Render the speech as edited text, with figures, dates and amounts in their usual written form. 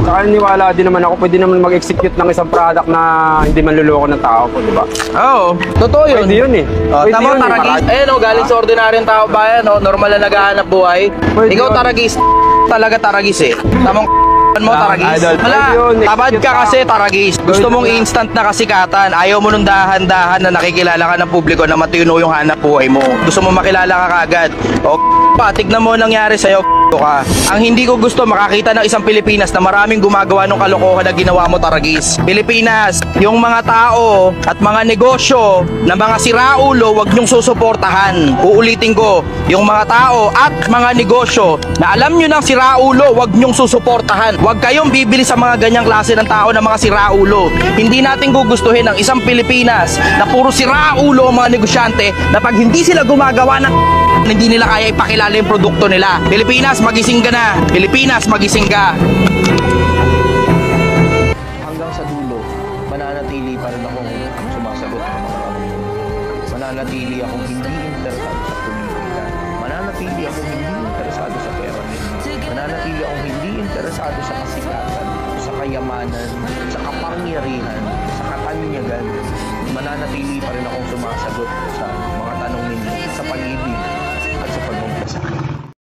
Saka niwala din naman ako, pwede naman mag-execute ng isang product na hindi manluloko ng tao po, di ba? Oo, totoo yun. Pwede yun eh. Oh, Pwede tama, yun eh, Taragis. marami. Ayun, galing sa ordinaryong tao bayan, normal na naghahanap buhay. Pwede Ikaw, yun. Taragis, talaga Taragis eh. Tamang mo, Taragis. idol. Wala, Pwede yun, tabad execute ka ka. kasi, Taragis. Gusto Pwede mong na. instant na kasikatan. Ayaw mo nung dahan-dahan na nakikilala ka ng publiko na matino yung hanap buhay mo. Gusto mo makilala ka kagad. O, pa, tignan mo ang nangyari sa'yo, ka. Ang hindi ko gusto makakita ng isang Pilipinas na maraming gumagawa ng kalokohan na ginawa mo, Taragis. Pilipinas, yung mga tao at mga negosyo na mga siraulo, wag niyong susuportahan. Uulitin ko, yung mga tao at mga negosyo na alam niyo ng siraulo, wag niyong susuportahan. Wag kayong bibili sa mga ganyang klase ng tao na mga siraulo. Hindi natin gugustuhin ang isang Pilipinas na puro siraulo ang mga negosyante na pag hindi sila gumagawa ng hindi nila kaya ipakilala yung produkto nila. Pilipinas, magising ka na. Pilipinas, magising ka. Hanggang sa dulo, mananatili pa rin akong sumasagot ng mga tanong. Mananatili akong hindi interesado sa politika. Mananatili akong hindi interesado sa pera. Mananatili akong hindi interesado sa kasikatan, sa kayamanan, sa kapangyarihan, sa katanyagan. Mananatili pa rin akong sumasagot sa mga tanong ninyo sa pag-ibig at sa pagmamahal sa akin.